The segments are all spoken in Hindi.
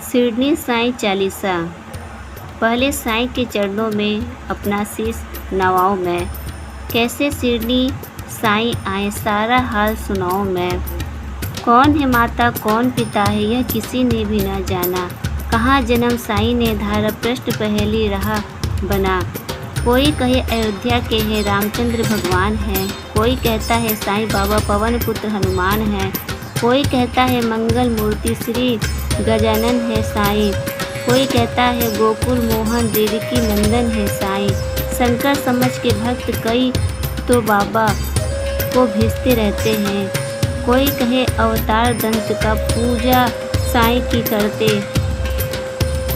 शिरडी साईं चालीसा। पहले साईं के चरणों में अपना शीश नवाऊं मैं। कैसे शिरडी साईं आए सारा हाल सुनाऊं मैं। कौन है माता कौन पिता है यह किसी ने भी न जाना। कहाँ जन्म साईं ने धारा पृष्ठ पहली रहा बना। कोई कहे अयोध्या के हैं रामचंद्र भगवान हैं। कोई कहता है साईं बाबा पवन पुत्र हनुमान हैं। कोई कहता है मंगल मूर्ति श्री गजानन है साईं। कोई कहता है गोकुल मोहन देवकी नंदन है साईं। शंकर समझ के भक्त कई तो बाबा को भेजते रहते हैं। कोई कहे अवतार दंत का पूजा साईं की करते।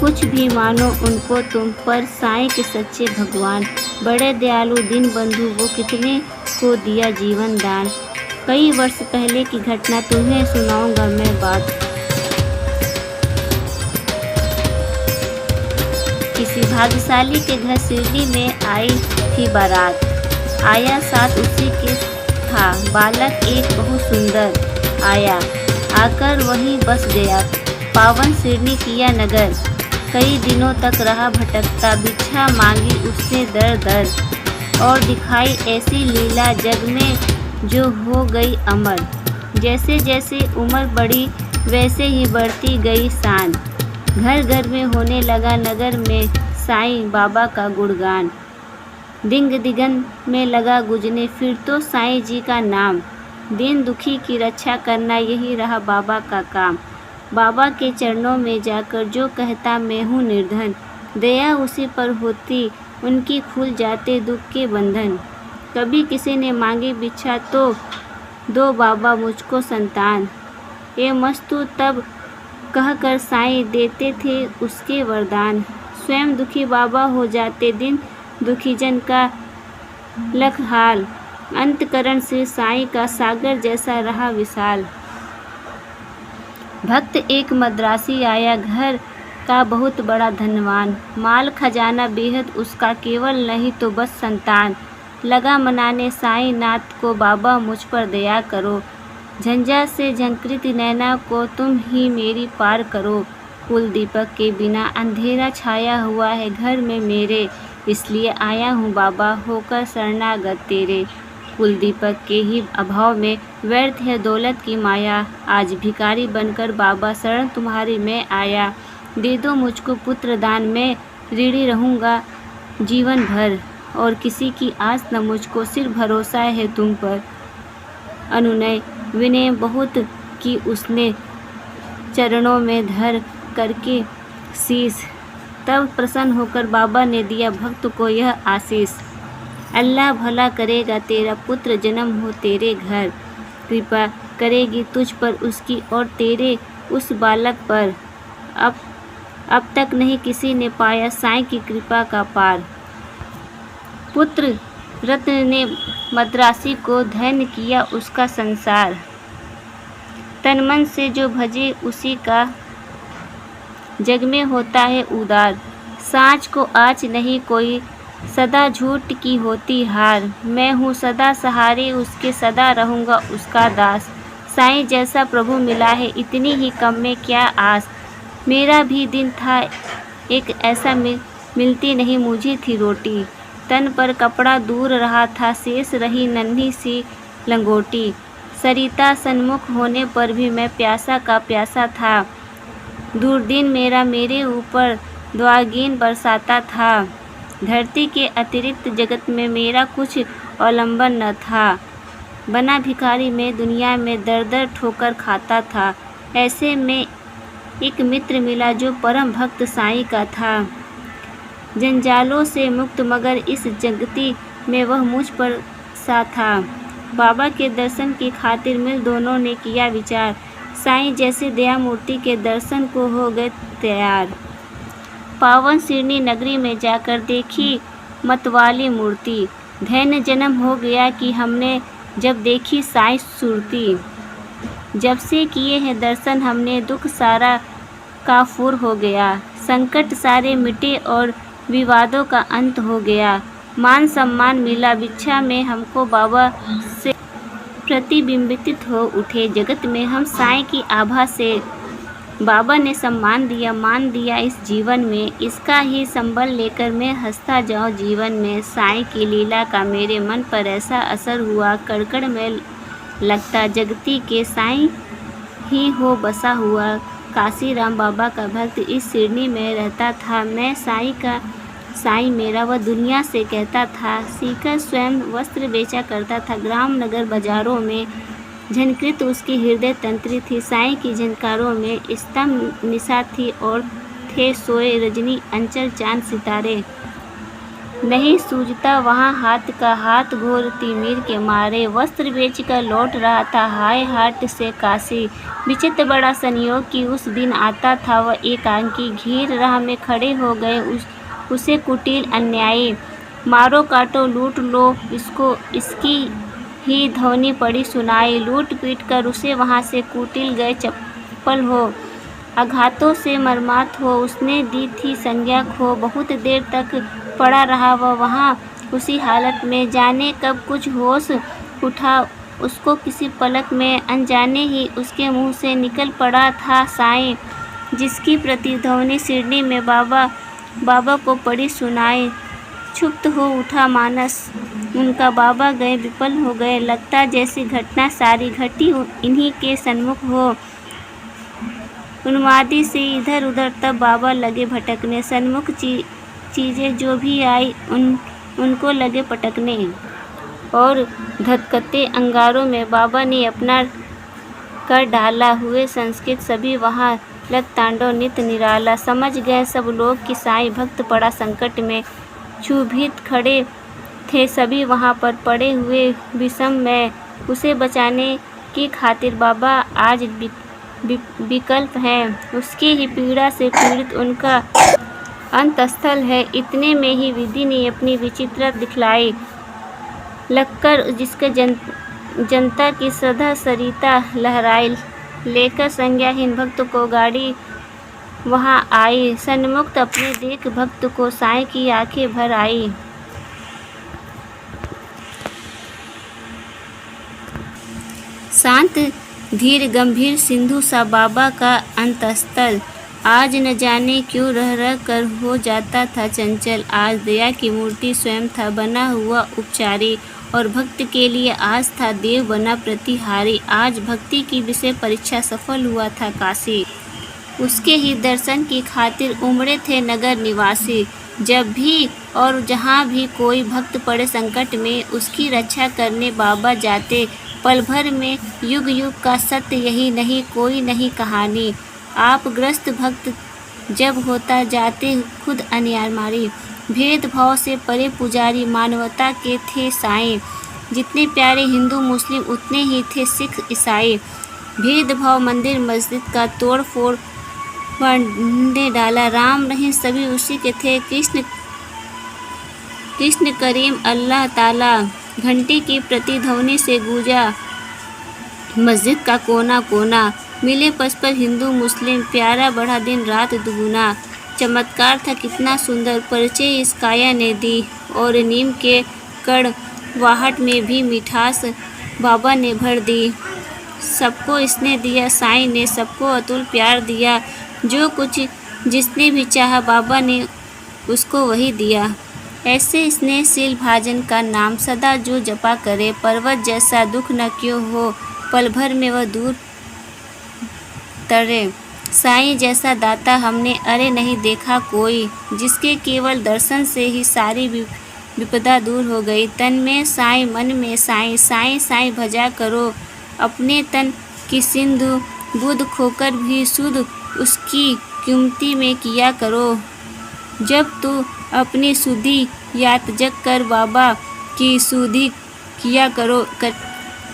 कुछ भी मानो उनको तुम पर साईं के सच्चे भगवान। बड़े दयालु दीन बंधु वो कितने को दिया जीवन दान। कई वर्ष पहले की घटना तुम्हें सुनाऊंगा मैं बात। किसी भाग्यशाली के घर शिरडी में आई थी बारात। आया साथ उसी के था बालक एक बहुत सुंदर। आया आकर वहीं बस गया पावन शिरडी किया नगर। कई दिनों तक रहा भटकता भिक्षा मांगी उससे दर दर। और दिखाई ऐसी लीला जग में जो हो गई अमर। जैसे जैसे उम्र बढ़ी वैसे ही बढ़ती गई शान। घर घर में होने लगा नगर में साईं बाबा का गुणगान। दिंग दिगन में लगा गुजने फिर तो साईं जी का नाम। दीन दुखी की रक्षा करना यही रहा बाबा का काम। बाबा के चरणों में जाकर जो कहता मैं हूँ निर्धन। दया उसी पर होती उनकी खुल जाते दुख के बंधन। कभी किसी ने मांगी भिक्षा तो दो बाबा मुझको संतान। ये मस्तु तब कहकर साईं देते थे उसके वरदान। स्वयं दुखी बाबा हो जाते दिन दुखी जन का लख हाल। अंतकरण से साईं का सागर जैसा रहा विशाल। भक्त एक मद्रासी आया घर का बहुत बड़ा धनवान। माल खजाना बेहद उसका केवल नहीं तो बस संतान। लगा मनाने साईं नाथ को बाबा मुझ पर दया करो। झंझा से झंकृत नैना को तुम ही मेरी पार करो। कुल दीपक के बिना अंधेरा छाया हुआ है घर में मेरे। इसलिए आया हूँ बाबा होकर शरणागत तेरे। कुल दीपक के ही अभाव में व्यर्थ है दौलत की माया। आज भिखारी बनकर बाबा शरण तुम्हारी मैं आया। दे दो मुझको पुत्र दान मैं ऋणी रहूँगा जीवन भर। और किसी की आस न मुझको सिर भरोसा है तुम पर। अनुनय विनय बहुत की उसने चरणों में धर करके शीस। तब प्रसन्न होकर बाबा ने दिया भक्त को यह आशीष। अल्लाह भला करेगा तेरा पुत्र जन्म हो तेरे घर। कृपा करेगी तुझ पर उसकी और तेरे उस बालक पर। अब तक नहीं किसी ने पाया साईं की कृपा का पार। पुत्र रत्न ने मद्रासी को धन्य किया उसका संसार। तन मन से जो भजे उसी का जग में होता है उदार। साँच को आँच नहीं कोई सदा झूठ की होती हार। मैं हूँ सदा सहारे उसके सदा रहूँगा उसका दास। साईं जैसा प्रभु मिला है इतनी ही कम में क्या आस। मेरा भी दिन था एक ऐसा मिलती नहीं मुझे थी रोटी। तन पर कपड़ा दूर रहा था शेष रही नन्ही सी लंगोटी। सरिता सन्मुख होने पर भी मैं प्यासा का प्यासा था। दुर्दिन मेरा मेरे ऊपर दुआगीन बरसाता था। धरती के अतिरिक्त जगत में मेरा कुछ अवलंबन न था। बना भिखारी में दुनिया में दर दर ठोकर खाता था। ऐसे में एक मित्र मिला जो परम भक्त साईं का था। जंजालों से मुक्त मगर इस जगती में वह मुझ पर सा था। बाबा के दर्शन की खातिर मिल दोनों ने किया विचार। साईं जैसे दया मूर्ति के दर्शन को हो गए तैयार। पावन शिरडी नगरी में जाकर देखी मतवाली मूर्ति। धन्य जन्म हो गया कि हमने जब देखी साईं सूरती। जब से किए हैं दर्शन हमने दुख सारा काफूर हो गया। संकट सारे मिटे और विवादों का अंत हो गया। मान सम्मान मिला भिक्षा में हमको बाबा से प्रतिबिंबित हो उठे जगत में हम साईं की आभा से। बाबा ने सम्मान दिया, मान दिया इस जीवन में, इसका ही संबल लेकर मैं हंसता जाऊं जीवन में। साईं की लीला का मेरे मन पर ऐसा असर हुआ, कड़कड़ में लगता जगती के साईं ही हो बसा हुआ। काशीराम बाबा का भक्त इस सिरनी में रहता था। मैं साईं मेरा वह दुनिया से कहता था। सीकर स्वयं वस्त्र बेचा करता था। ग्राम नगर बाजारों में झनकृत उसकी हृदय तंत्री थी। साईं की झनकारों में स्तंभ निशा थी और थे सोए रजनी अंचल चांद सितारे। नहीं सूझता वहाँ हाथ का हाथ, घोर तिमिर के मारे। वस्त्र बेचकर लौट रहा था हाय हाट से काशी। विचित्र बड़ा संयोग कि उस दिन आता था वह एकांकी। घिर राह में खड़े हो गए उसे कुटिल अन्यायी। मारो काटो लूट लो इसको, इसकी ही ध्वनि पड़ी सुनाई। लूट पीट कर उसे वहाँ से कुटिल गए चप्पल हो। आघातों से मर्मात हो उसने दी थी संज्ञा खो। बहुत देर तक पड़ा रहा वह वहाँ उसी हालत में। जाने कब कुछ होश उठा उसको किसी पलक में। अनजाने ही उसके मुंह से निकल पड़ा था साईं, जिसकी प्रतिध्वनि सिरनी में बाबा को पड़ी सुनाई। क्षुब्ध हो उठा मानस उनका, बाबा गए विफल हो गए। लगता जैसी घटना सारी घटी इन्हीं के सन्मुख हो। उन्मादी से इधर उधर तब बाबा लगे भटकने। सन्मुख चीज़ें जो भी आई उनको लगे पटकने। और धधकते अंगारों में बाबा ने अपना कर डाला। हुए संस्कृत सभी वहाँ लग तांडव नित्य निराला। समझ गए सब लोग कि साईं भक्त पड़ा संकट में। क्षुभित खड़े थे सभी वहाँ पर पड़े हुए विषम में। उसे बचाने की खातिर बाबा आज विकल्प हैं। उसकी ही पीड़ा से पीड़ित उनका अंतस्थल है। इतने में ही विधि ने अपनी विचित्रता दिखलाई। लगकर जिसके जनता की श्रद्धा सरिता लहराई। लेकर संज्ञाहीन भक्त को गाड़ी वहाँ आई। सन्मुख अपने देख भक्त को साईं की आंखें भर आई। शांत धीर गंभीर सिंधु सा बाबा का अंतस्थल। आज न जाने क्यों रह रह कर हो जाता था चंचल। आज दया की मूर्ति स्वयं था बना हुआ उपचारी, और भक्त के लिए आज था देव बना प्रतिहारी। आज भक्ति की विषय परीक्षा सफल हुआ था काशी। उसके ही दर्शन की खातिर उमड़े थे नगर निवासी। जब भी और जहाँ भी कोई भक्त पड़े संकट में, उसकी रक्षा करने बाबा जाते। पल भर में युग युग का सत्य यही, नहीं कोई नहीं कहानी। आप ग्रस्त भक्त जब होता जाते खुद अनियारमारी। भेदभाव से परे पुजारी मानवता के थे साईं। जितने प्यारे हिंदू मुस्लिम उतने ही थे सिख ईसाई। भेदभाव मंदिर मस्जिद का तोड़ फोड़ ने डाला। राम रहीम सभी उसी के थे। कृष्ण करीम अल्लाह ताला। घंटी की प्रतिध्वनि से गूंजा मस्जिद का कोना कोना। मिले परस्पर हिंदू मुस्लिम, प्यारा बढ़ा दिन रात दुगुना। चमत्कार था कितना सुंदर परिचय इस काया ने दी। और नीम के कड़वाहट में भी मिठास बाबा ने भर दी। सबको इसने दिया साईं ने, सबको अतुल प्यार दिया। जो कुछ जिसने भी चाहा बाबा ने उसको वही दिया। ऐसे स्नेहशील भाजन का नाम सदा जो जपा करे। पर्वत जैसा दुख न क्यों हो, पल भर में वह दूर तरे। साईं जैसा दाता हमने अरे नहीं देखा कोई, जिसके केवल दर्शन से ही सारी विपदा दूर हो गई। तन में साईं मन में साईं, साईं साईं भजा करो। अपने तन की सिंधु बुध खोकर भी शुद्ध उसकी कीमती में किया करो। जब तू अपनी सुधि यात जग कर बाबा की सुधि किया करो।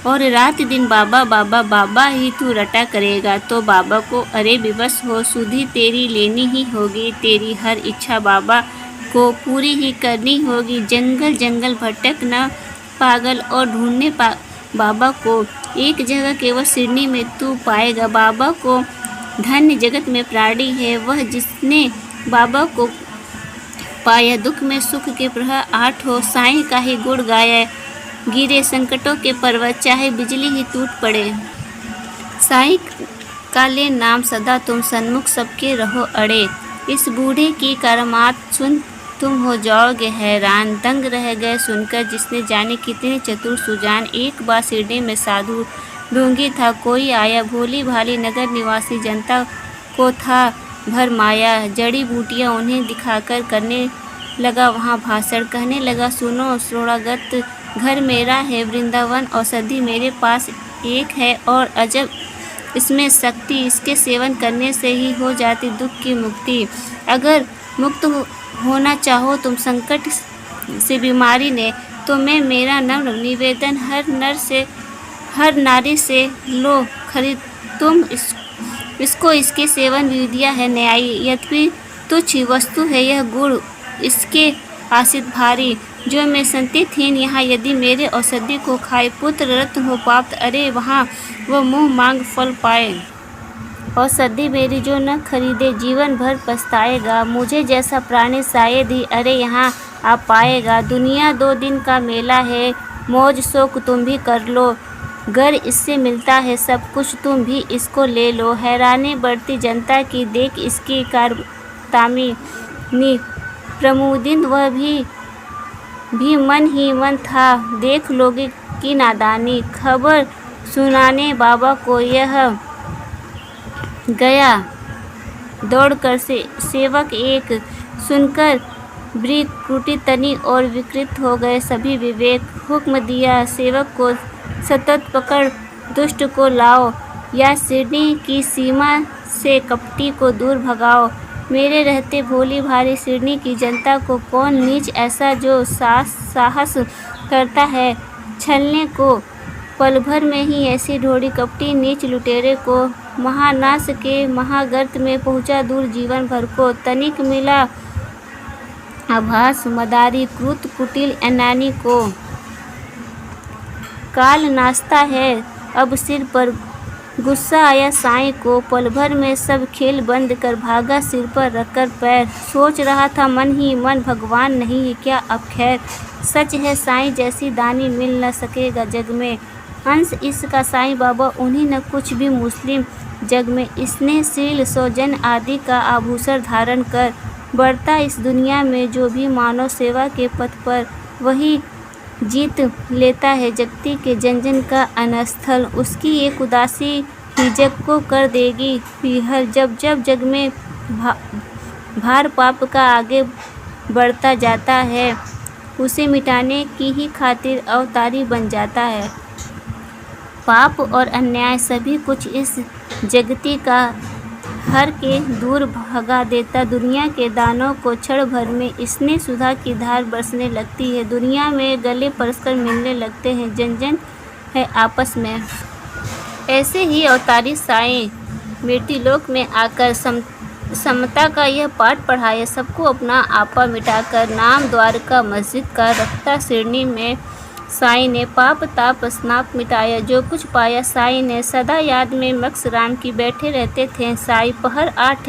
और रात दिन बाबा बाबा बाबा ही तू रटा करेगा तो बाबा को अरे विवश हो। सुधि तेरी लेनी ही होगी, तेरी हर इच्छा बाबा को पूरी ही करनी होगी। जंगल जंगल भटक न पागल और ढूंढने बाबा को। एक जगह केवल सिरनी में तू पाएगा बाबा को। धन्य जगत में प्राणी है वह जिसने बाबा को पाया। दुख में सुख के प्रहर आठ हो, साईं का ही गुण गाया। गिरे संकटों के पर्वत चाहे बिजली ही टूट पड़े। का ले नाम सदा तुम सन्मुख सबके रहो अड़े। इस बूढ़े की करामात सुन तुम हो जाओगे हैरान। दंग रह गए सुनकर जिसने जाने कितने चतुर सुजान। एक बार शिरडी में साधु ढोंगी था कोई आया, भोली भाली नगर निवासी जनता को था भर माया। जड़ी बूटियाँ उन्हें दिखाकर करने लगा वहाँ भाषण। कहने लगा सुनो श्रोणागत, घर मेरा है वृंदावन, औषधि मेरे पास एक है और अजब इसमें शक्ति। इसके सेवन करने से ही हो जाती दुख की मुक्ति। अगर मुक्त होना चाहो तुम संकट से बीमारी ने, तो मैं मेरा नम्र निवेदन हर नारी से लो खरीद तुम इसको। इसके सेवन विधिया है न्यायी, यद्यपि तुच्छ वस्तु है यह गुण इसके आसित भारी। जो मैं संतितहीन यहाँ यदि मेरे औषधि को खाए, पुत्र रत्न हो प्राप्त अरे वहाँ वह मुँह मांग फल पाए। औषधि मेरी जो न खरीदे जीवन भर पछताएगा। मुझे जैसा प्राणी शायद ही अरे यहाँ आ पाएगा। दुनिया 2 दिन का मेला है, मौज शौक तुम भी कर लो। घर इससे मिलता है सब कुछ, तुम भी इसको ले लो। हैरानी बढ़ती जनता की देख इसकी कारतामिनी। प्रमुदित वह भी मन ही मन था, देख लोगे की नादानी। खबर सुनाने बाबा को यह गया दौड़कर से सेवक एक। सुनकर विकृति तनी और विकृत हो गए सभी विवेक। हुक्म दिया सेवक को सतत पकड़ दुष्ट को लाओ, या शिरडी की सीमा से कपटी को दूर भगाओ। मेरे रहते भोली भाली शिरडी की जनता को कौन नीच ऐसा जो साहस करता है छलने को। पल भर में ही ऐसी ढोड़ी कपटी नीच लुटेरे को महानाश के महागर्त में पहुंचा दूर जीवन भर को। तनिक मिला आभास मदारी क्रूत कुटिल अनानी को। काल नाचता है अब सिर पर, गुस्सा आया साईं को। पल भर में सब खेल बंद कर भागा सिर पर रखकर पैर। सोच रहा था मन ही मन भगवान नहीं है क्या अब खैर। सच है साईं जैसी दानी मिल न सकेगा जग में। अंश इसका साईं बाबा उन्हीं न कुछ भी मुस्लिम जग में। इसने शील सौजन आदि का आभूषण धारण कर बढ़ता इस दुनिया में। जो भी मानव सेवा के पथ पर वही जीत लेता है जगती के जन जन का अनस्थल। उसकी एक उदासी ही जग को कर देगी पीहर। जब जब जग में भार पाप का आगे बढ़ता जाता है, उसे मिटाने की ही खातिर अवतारी बन जाता है। पाप और अन्याय सभी कुछ इस जगती का हर के दूर भगा देता। दुनिया के दानों को क्षण भर में इसने सुधा की धार बरसने लगती है। दुनिया में गले परस्पर मिलने लगते हैं जन जन है आपस में। ऐसे ही अवतारी साईं मृत्युलोक में आकर समता का यह पाठ पढ़ाया। सबको अपना आपा मिटाकर नाम द्वारका मस्जिद का रखता शिरडी में साईं ने। पाप ताप स्नाप मिटाया जो कुछ पाया साईं ने। सदा याद में मक्स राम की बैठे रहते थे साईं। पहर 8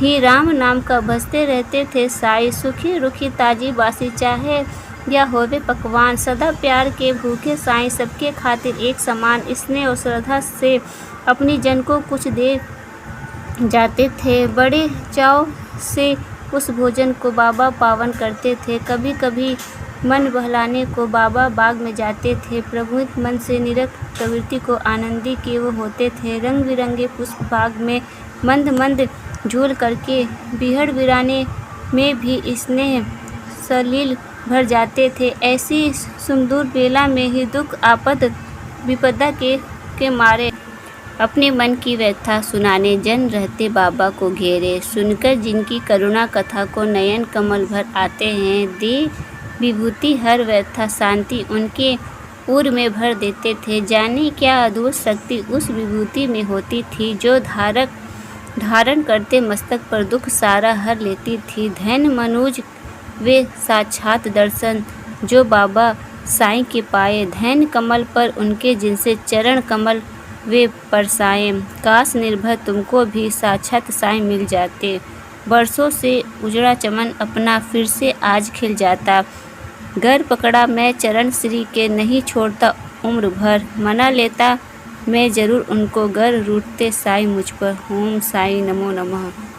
ही राम नाम का भजते रहते थे साईं। सुखी रुखी ताजी बासी चाहे या होवे पकवान, सदा प्यार के भूखे साईं सबके खातिर एक समान। स्नेह और श्रद्धा से अपनी जन को कुछ दे जाते थे। बड़े चाव से उस भोजन को बाबा पावन करते थे। कभी कभी मन बहलाने को बाबा बाग में जाते थे। प्रभुत मन से निरख प्रवृत्ति को आनंदी किए वो होते थे। रंग बिरंगे पुष्प बाग में मंद मंद झूल करके बिहड़ बिराने में भी स्नेह सलील भर जाते थे। ऐसी सुमधुर बेला में ही दुख आपद विपदा के मारे अपने मन की व्यथा सुनाने जन रहते बाबा को घेरे। सुनकर जिनकी करुणा कथा को नयन कमल भर आते हैं। दे विभूति हर व्यथा शांति उनके उर में भर देते थे। जाने क्या अद्भुत शक्ति उस विभूति में होती थी, जो धारण करते मस्तक पर दुख सारा हर लेती थी। धन मनुज वे साक्षात दर्शन जो बाबा साईं के पाए। धन कमल पर उनके जिनसे चरण कमल वे परसाए। काश निर्भर तुमको भी साक्षात साईं मिल जाते। बरसों से उजड़ा चमन अपना फिर से आज खिल जाता। घर पकड़ा मैं चरण श्री के नहीं छोड़ता उम्र भर। मना लेता मैं ज़रूर उनको गर रूठते साईं मुझ पर। ओम साईं नमो नमः।